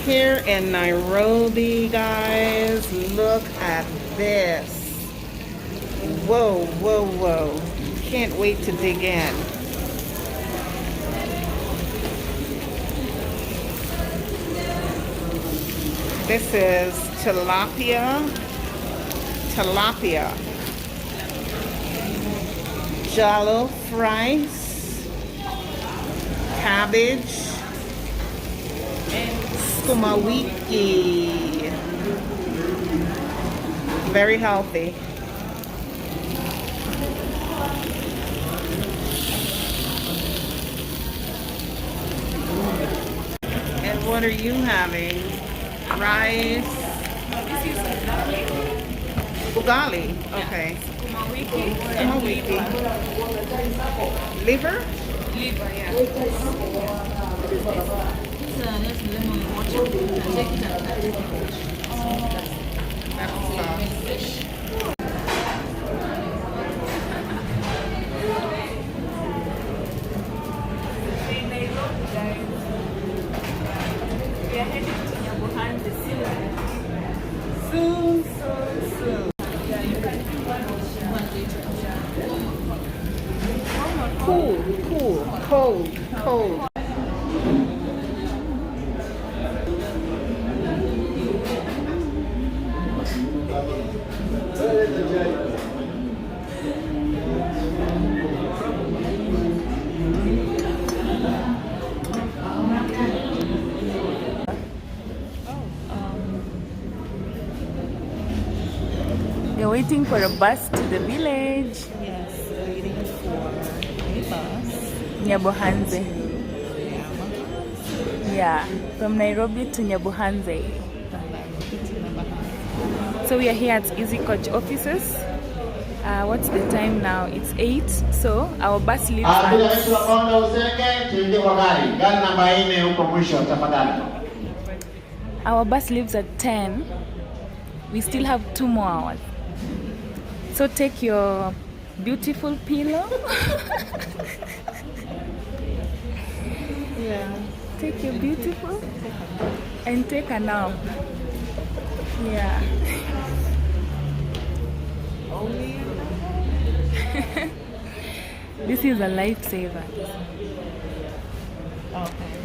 Here in Nairobi, guys, look at this. Whoa, whoa, whoa. Can't wait to dig in. This is tilapia. Jollof rice, cabbage, sukuma wiki. Very healthy. And what are you having? Rice. This is ugali. Ugali. Okay. Sukuma wiki. Sukuma wiki. Liver? Liver, yeah. Just lemon water. Take it out. That's We are heading to Nyabohanse soon. Yeah, you can do one later. Cold. We're waiting for a bus to the village. Yes, waiting for a bus. Nyabohanse. Yeah, from Nairobi to Nyabohanse. So we are here at Easy Coach offices. What's the time now? It's 8. So our bus leaves at... Our bus leaves at 10. We still have 2 more hours. So take your beautiful pillow. Yeah. Take your beautiful and take a nap. Yeah. Only This is a lifesaver. okay.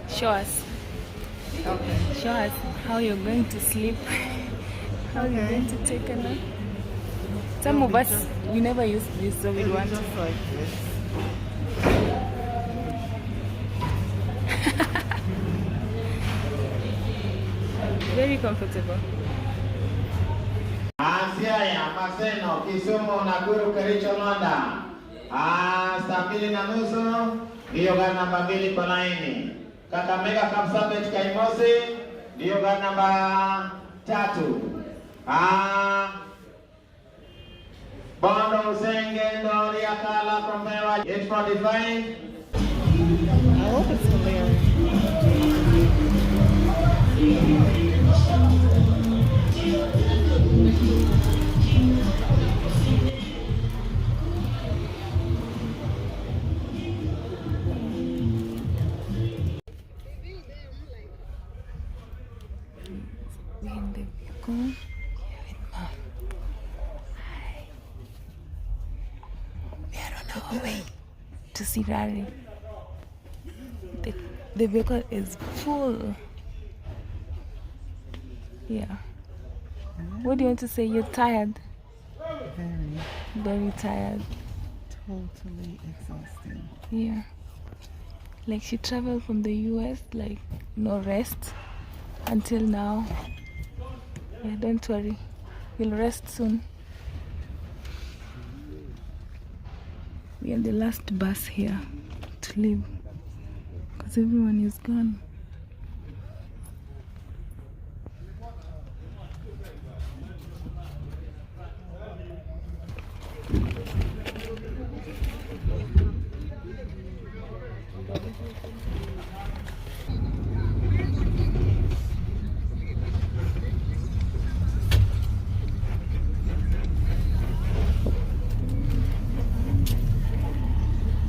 Show us. Okay. Show us how you're going to sleep. How you're Okay. going to take a nap. Some of us, we never use this, so we want to. Just like this. Very comfortable. Siaya, Maseno, Kisumu, Nakuru, Kericho, London. Saa 2:30 ndiyo gari namba 2 kwa laini. Kakamega, Kapsabet, Kaimosi ndiyo gari namba 3. Bondo, Usenge, Ndori, Akala, Kombewa, 8:45. I hope it's hilarious. We're in the vehicle here with Mom. Hi. We are on our way to Sirari. The vehicle is full. Yeah. What do you want to say? You're tired? Very tired. Totally exhausting. Yeah. Like she traveled from the US, like no rest until now. Yeah, don't worry. We'll rest soon. We are the last bus here to leave because everyone is gone.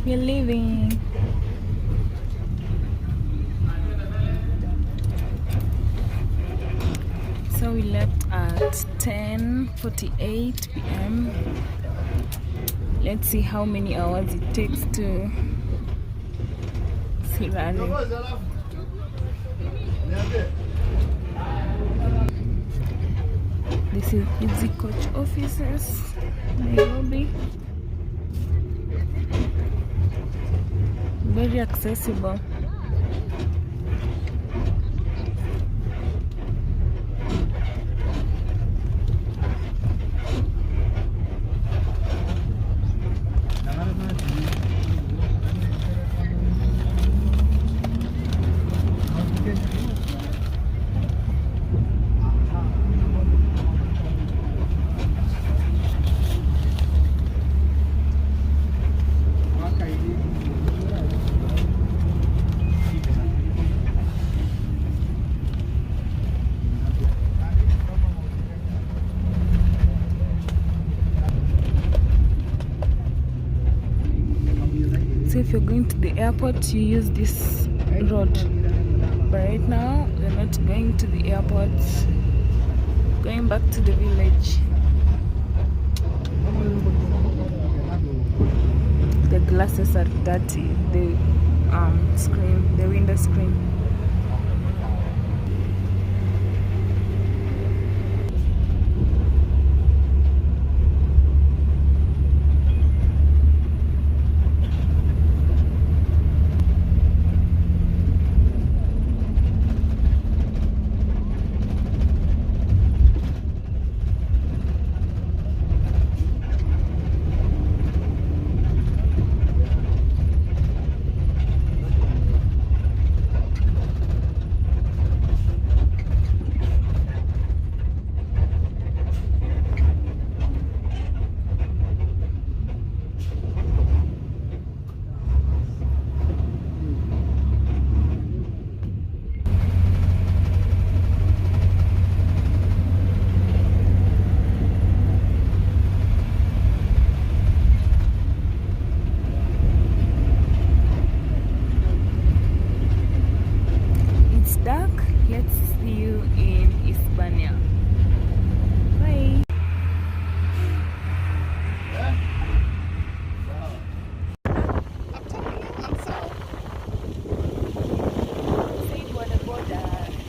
We're leaving. So we left at 10:48 p.m. Let's see how many hours it takes to Sirani. This is Easy Coach offices, Nairobi. Very accessible. So if you're going to the airport, you use this road. But right now, we're not going to the airport. Going back to the village. The glasses are dirty. The screen, the window screen.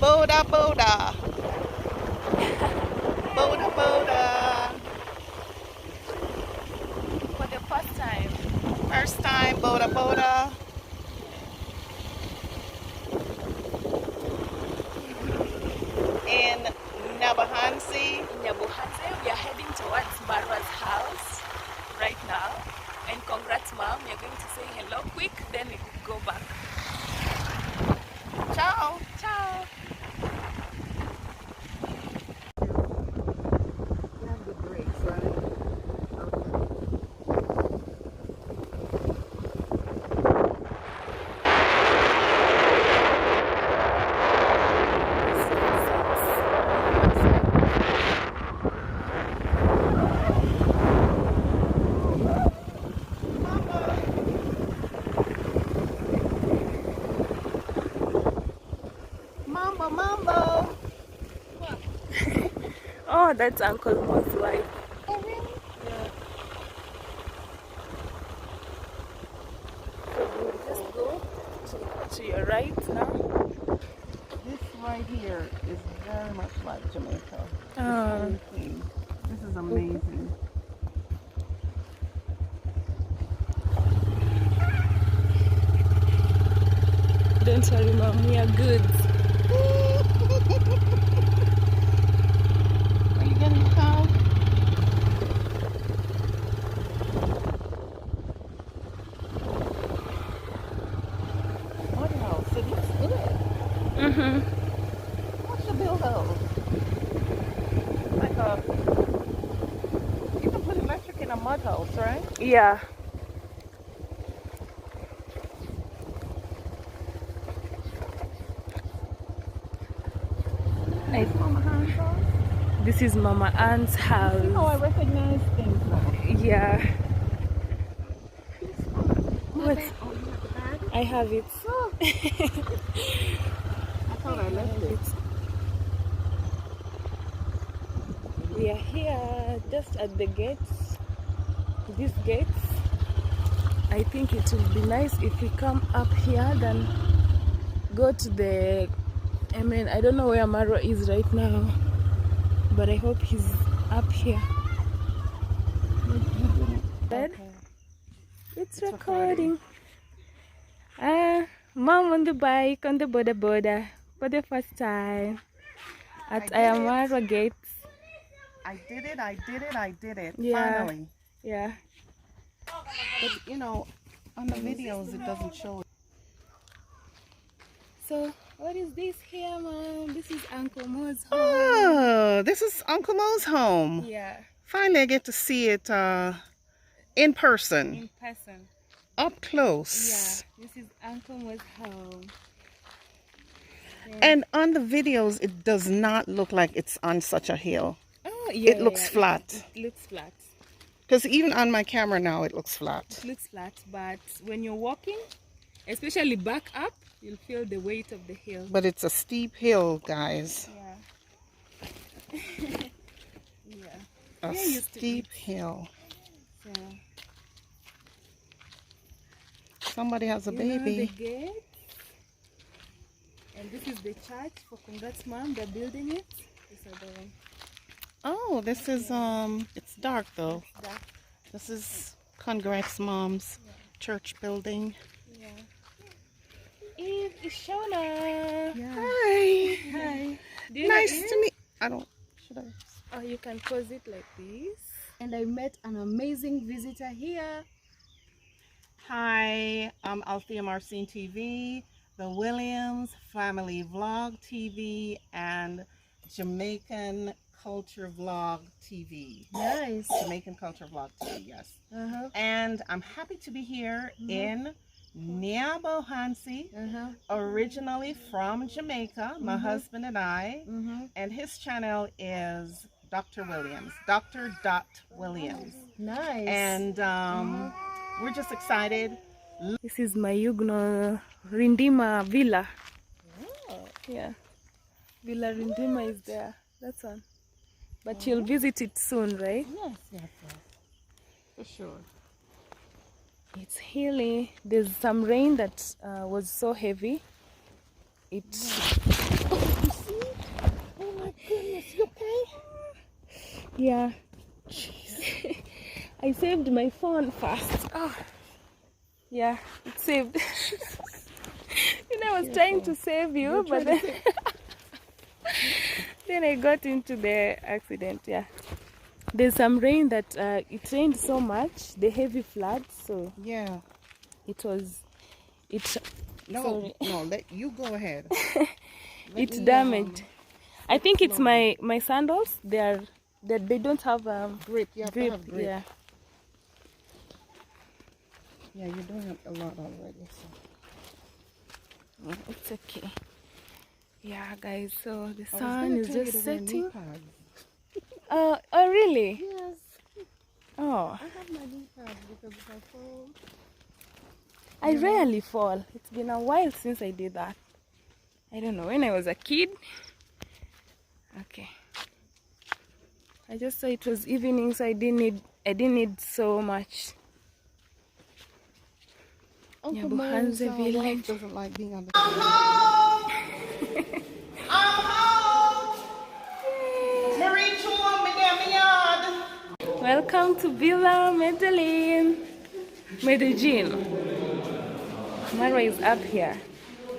Boda, Boda. Boda, Boda. For the first time. First time, Boda, Boda. In nyabohanse. Nyabohanse, we are heading towards Marwa's house right now. And congrats, Mom. You're going to say hello quick, then we could go back. Ciao. Ciao. Mambo. Oh, that's Uncle Mo's wife. Oh, really? Yeah. So we'll just go to your right now. This right here is very much like Jamaica. Oh. This is amazing. Don't worry, Mom, we are good. Are you getting the cow? What else? It looks good. What's the build house? Like you can put electric in a mud house, right? Yeah. Nice. Mama Hans house? This is Mama Ann's house. Oh, I recognize things now. Yeah. Who What's, I have it. I thought I left it. We are here just at the gates. These gates. I think it will be nice if we come up here than go to the... I mean, I don't know where Maro is right now, but I hope he's up here. Okay. It's recording. Mom on the bike on the border for the first time at Ayamaro Gates. I did it. Yeah. Finally. Yeah. But you know, on the videos it doesn't show it. So, what is this here, Mom? This is Uncle Mo's home. Oh, this is Uncle Mo's home. Yeah. Finally I get to see it in person. In person. Up close. Yeah. This is Uncle Mo's home. Yeah. And on the videos it does not look like it's on such a hill. Oh, yeah. It looks flat. It looks flat. Because even on my camera now it looks flat. It looks flat, but when you're walking, especially back up, you'll feel the weight of the hill. But it's a steep hill, guys. Yeah. Yeah. A steep hill. So, Somebody has a you baby. know the gate. And this is the church for Congrats Mom. They're building it. This is the one. Oh, this is it's dark though. It's dark. This is Congrats Mom's church building. Yeah. Eve is Shona. Yeah. Hi. Hi. Nice to meet. I don't. Should I? Oh, you can pose it like this. And I met an amazing visitor here. Hi, I'm Althea Marcin TV, the Williams Family Vlog TV, and Jamaican Culture Vlog TV. Nice. Jamaican Culture Vlog TV, yes. Uh-huh. And I'm happy to be here in nyabohanse, originally from Jamaica, my husband and I, and his channel is Dr. Williams, dr.williams. Nice. And we're just excited. This is my Yugno Rindima Villa. Oh. Yeah. Villa Rindima is there. That's one. But you'll visit it soon, right? Yes. For sure. It's hilly. There's some rain that was so heavy. It. Oh, you see? Oh my goodness, you okay? Yeah. Jeez. I saved my phone first. Oh. Yeah, it saved. You know, I was trying to save you, but then, then I got into the accident. Yeah. There's some rain that it rained so much, the heavy floods. So Yeah. it was. It. No, Sorry. no, let you go ahead. It damaged. I think it's my sandals. They don't have Grip, you have to grip. have grip. Yeah. Yeah, you're doing a lot already. So. It's okay. Yeah, guys. So the sun is just setting. Oh, really? Yes. Oh, I have my knee pads because if I fall... I rarely fall. It's been a while since I did that. I don't know, when I was a kid. Okay. I just saw it was evening, so I didn't need so much. Uncle Nyabohanse Mo's village. doesn't like being on the Welcome to Villa Medellin. Medellin. Mara is up here.